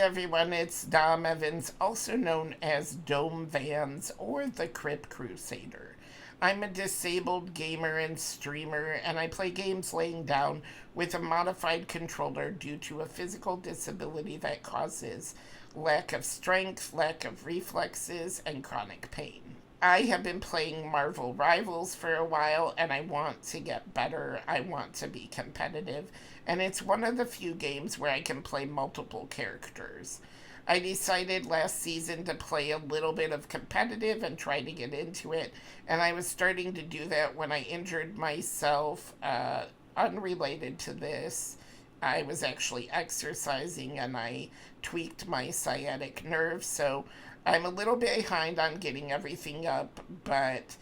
everyone, it's Dom Evans, also known as Dome Vans or the Crypt Crusader. I'm a disabled gamer and streamer, and I play games laying down with a modified controller due to a physical disability that causes lack of strength, lack of reflexes, and chronic pain. I have been playing Marvel Rivals for a while and I want to get better. I want to be competitive. And it's one of the few games where I can play multiple characters. I decided last season to play a little bit of competitive and try to get into it. And I was starting to do that when I injured myself, unrelated to this. I was actually exercising and I tweaked my sciatic nerve. So I'm a little behind on getting everything up, but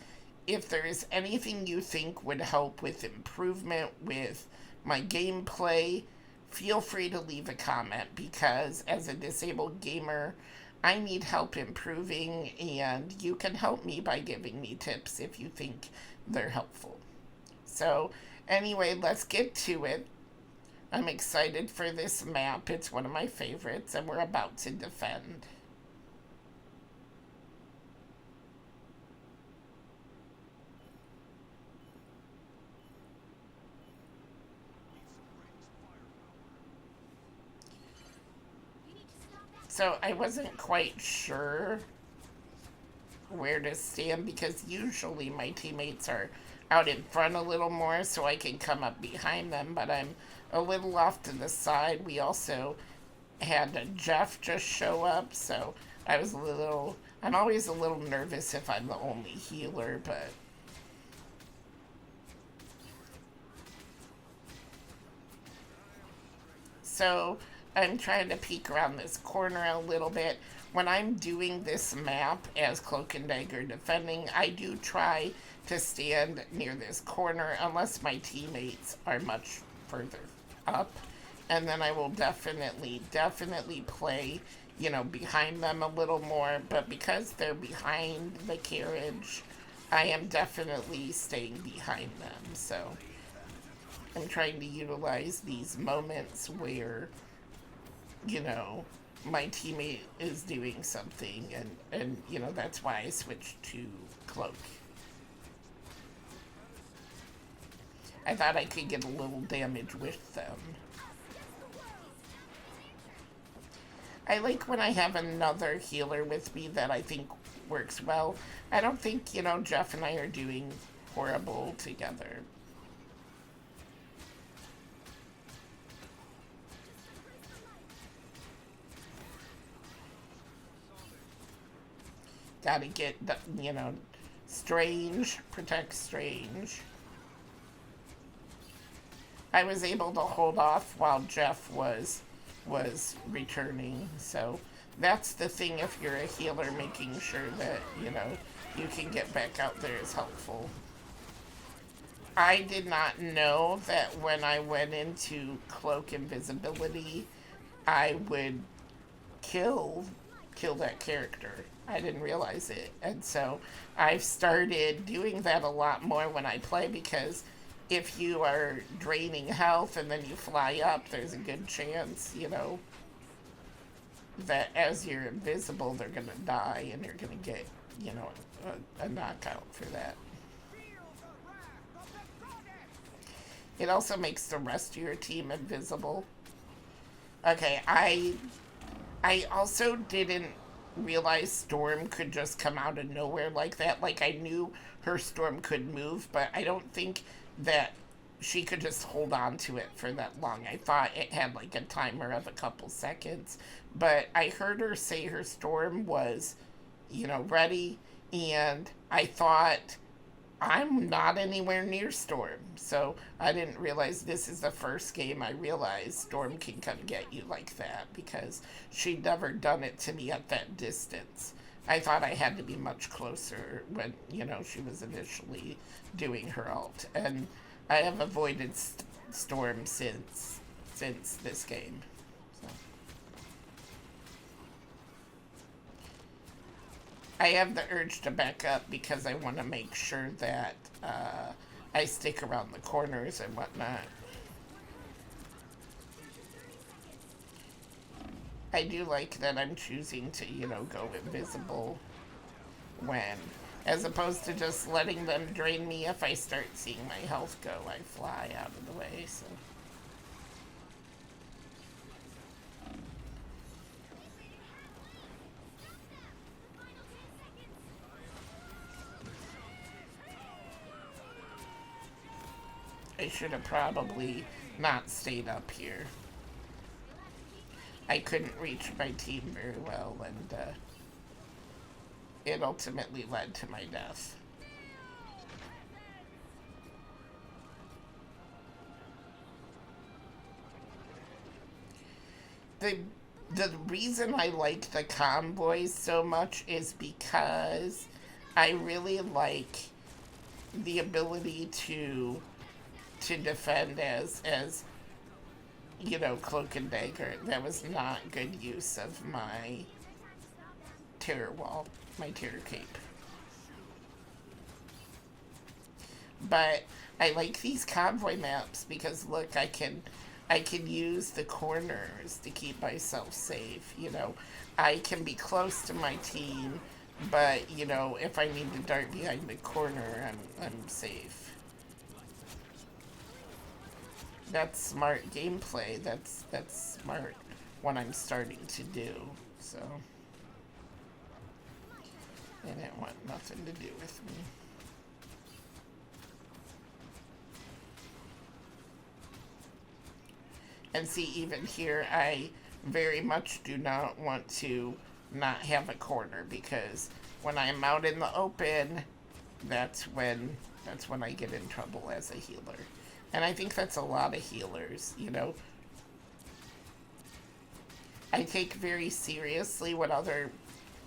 if there is anything you think would help with improvement with my gameplay, feel free to leave a comment because as a disabled gamer, I need help improving and you can help me by giving me tips if you think they're helpful. So anyway, let's get to it. I'm excited for this map. It's one of my favorites and we're about to defend. So I wasn't quite sure where to stand because usually my teammates are out in front a little more so I can come up behind them, but I'm a little off to the side. We also had Jeff just show up, so I'm always a little nervous if I'm the only healer, but so I'm trying to peek around this corner a little bit. When I'm doing this map as Cloak and Dagger defending, I do try to stand near this corner unless my teammates are much further up. And then I will definitely play, behind them a little more. But because they're behind the carriage, I am definitely staying behind them. So I'm trying to utilize these moments where my teammate is doing something and that's why I switched to Cloak. I thought I could get a little damage with them. I like when I have another healer with me that I think works well. I don't think, Jeff and I are doing horrible together. Gotta get, Strange, protect Strange. I was able to hold off while Jeff was returning, so that's the thing if you're a healer, making sure that, you can get back out there is helpful. I did not know that when I went into Cloak Invisibility, I would kill that character. I didn't realize it. And so I've started doing that a lot more when I play because if you are draining health and then you fly up, there's a good chance, that as you're invisible, they're going to die and you're going to get, a knockout for that. It also makes the rest of your team invisible. Okay, I also didn't realize Storm could just come out of nowhere like that. Like, I knew her Storm could move, but I don't think that she could just hold on to it for that long. I thought it had like a timer of a couple seconds, but I heard her say her Storm was, ready, and I thought, I'm not anywhere near Storm, so I didn't realize this is the first game I realized Storm can come get you like that because she'd never done it to me at that distance. I thought I had to be much closer when, she was initially doing her ult, and I have avoided Storm since this game. So. I have the urge to back up because I want to make sure that I stick around the corners and whatnot. I do like that I'm choosing to, go invisible when, as opposed to just letting them drain me. If I start seeing my health go, I fly out of the way, so. I should have probably not stayed up here. I couldn't reach my team very well, and it ultimately led to my death. The reason I like the convoys so much is because I really like the ability to defend as cloak and dagger. That was not good use of my terror wall, my terror cape. But I like these convoy maps because look, I can use the corners to keep myself safe. I can be close to my team, but if I need to dart behind the corner, I'm safe. That's smart gameplay. That's smart what I'm starting to do. So, and it want nothing to do with me. And see, even here, I very much do not want to not have a corner, because when I'm out in the open, that's when I get in trouble as a healer. And I think that's a lot of healers, I take very seriously what other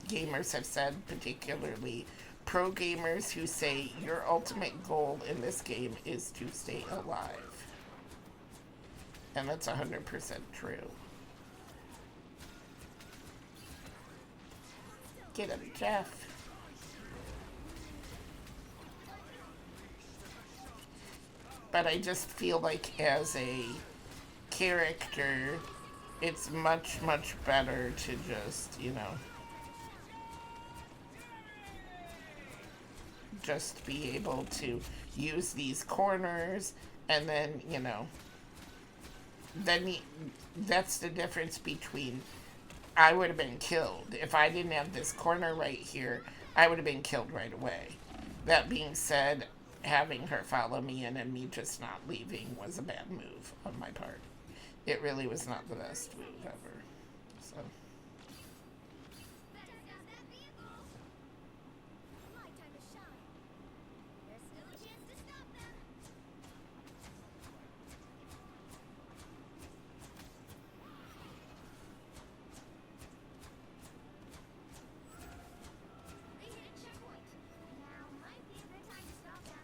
gamers have said, particularly pro gamers who say your ultimate goal in this game is to stay alive. And that's 100% true. Get him, Jeff. But I just feel like as a character, it's much, much better to just, just be able to use these corners, and then, that's the difference between, I would have been killed. If I didn't have this corner right here, I would have been killed right away. That being said, having her follow me in and me just not leaving was a bad move on my part. It really was not the best move ever. So.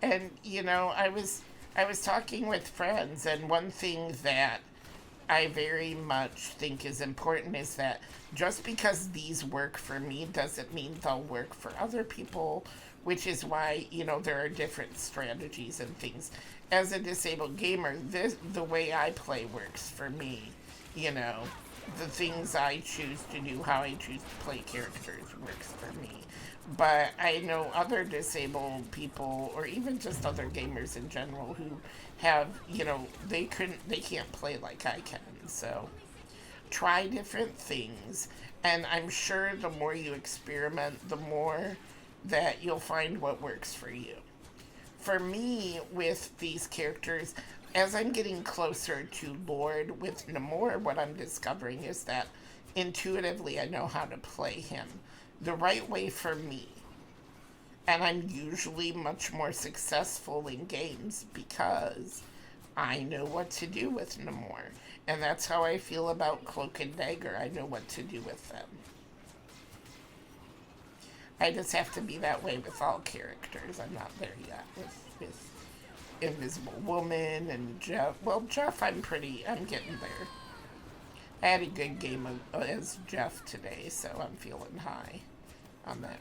And I was talking with friends, and one thing that I very much think is important is that just because these work for me doesn't mean they'll work for other people, which is why, there are different strategies and things. As a disabled gamer, the way I play works for me, the things I choose to do, how I choose to play characters works for me. But I know other disabled people, or even just other gamers in general, who have, they can't play like I can. So try different things, and I'm sure the more you experiment, the more that you'll find what works for you. For me, with these characters, as I'm getting closer to Lord with Namor, what I'm discovering is that intuitively I know how to play him the right way for me. And I'm usually much more successful in games because I know what to do with Namor. And that's how I feel about Cloak and Dagger. I know what to do with them. I just have to be that way with all characters. I'm not there yet with Invisible Woman and Jeff. Well, Jeff, I'm getting there. I had a good game as Jeff today, so I'm feeling high on that.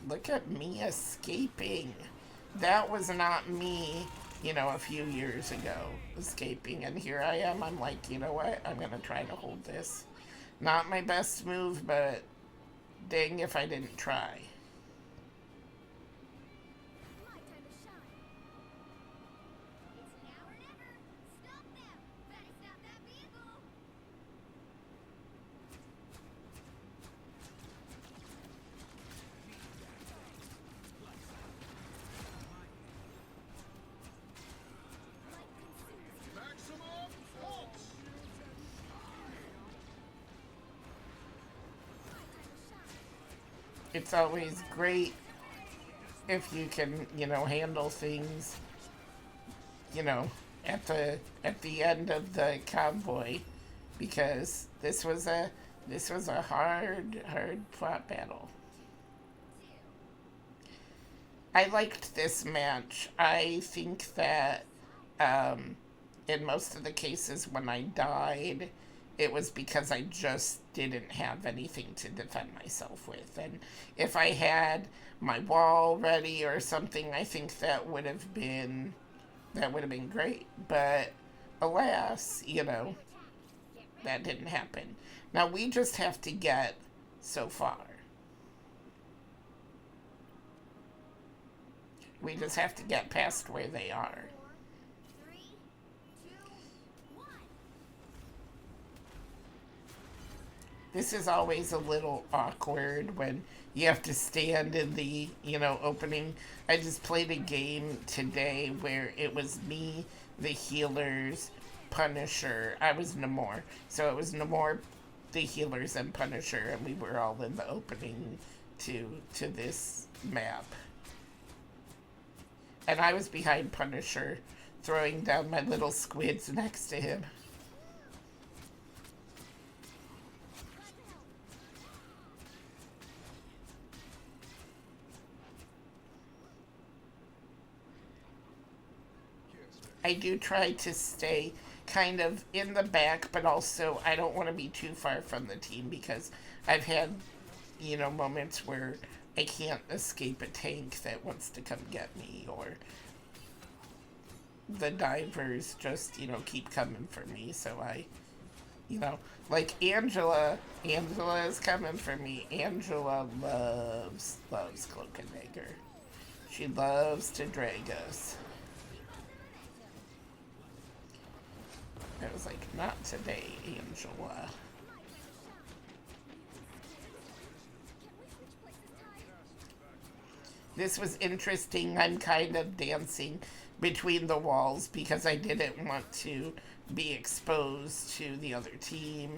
Look at me escaping. That was not me a few years ago, escaping. And here I am. I'm like, you know what? I'm going to try to hold this. Not my best move, but dang if I didn't try. It's always great if you can, handle things, you know, at the end of the convoy, because this was a hard fought battle. I liked this match. I think that in most of the cases when I died, it was because I just didn't have anything to defend myself with. And if I had my wall ready or something, I think that would have been great. But alas, that didn't happen. Now we just have to get so far. We just have to get past where they are. This is always a little awkward when you have to stand in the, opening. I just played a game today where it was me, the healers, Punisher. I was Namor. So it was Namor, the healers, and Punisher, and we were all in the opening to this map. And I was behind Punisher, throwing down my little squids next to him. I do try to stay kind of in the back, but also I don't want to be too far from the team because I've had, moments where I can't escape a tank that wants to come get me, or the divers just, keep coming for me. So like Angela is coming for me. Angela loves Cloak and Dagger. She loves to drag us. I was like, not today, Angela. This was interesting. I'm kind of dancing between the walls because I didn't want to be exposed to the other team,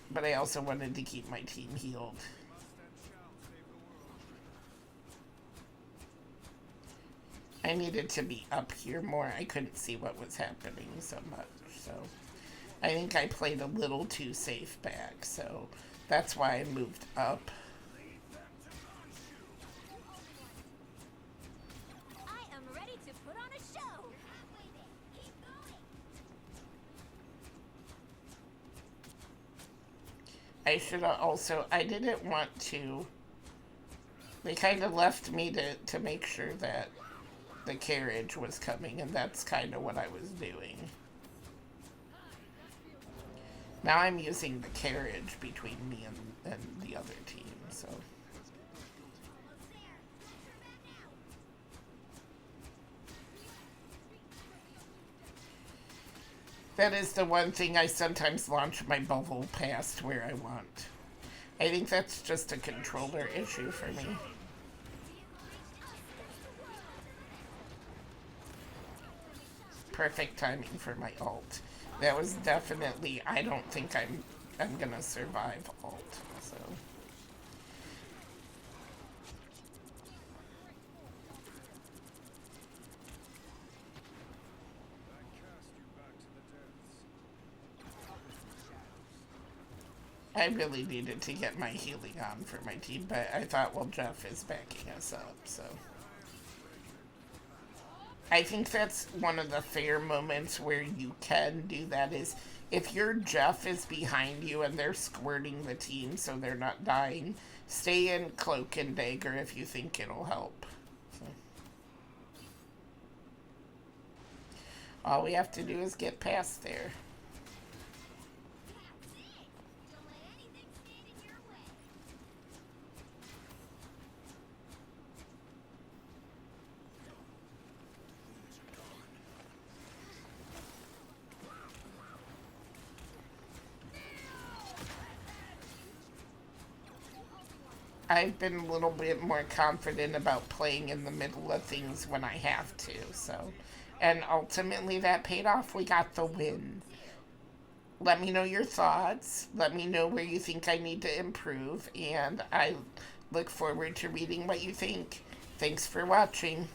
but I also wanted to keep my team healed. I needed to be up here more. I couldn't see what was happening so much, so I think I played a little too safe back, so that's why I moved up. I am ready to put on a show. I didn't want to, they kind of left me to make sure that the carriage was coming, and that's kind of what I was doing. Now I'm using the carriage between me and the other team, so. That is the one thing I sometimes launch my bubble past where I want. I think that's just a controller issue for me. Perfect timing for my ult. That was definitely, I don't think I'm gonna survive ult, so. I really needed to get my healing on for my team, but I thought, well, Jeff is backing us up, so. I think that's one of the fair moments where you can do that is if your Jeff is behind you and they're squirting the team so they're not dying, stay in Cloak and Dagger if you think it'll help. So. All we have to do is get past there. That's it. Don't let anything stand in your way. I've been a little bit more confident about playing in the middle of things when I have to, so. And ultimately that paid off. We got the win. Let me know your thoughts. Let me know where you think I need to improve, and I look forward to reading what you think. Thanks for watching.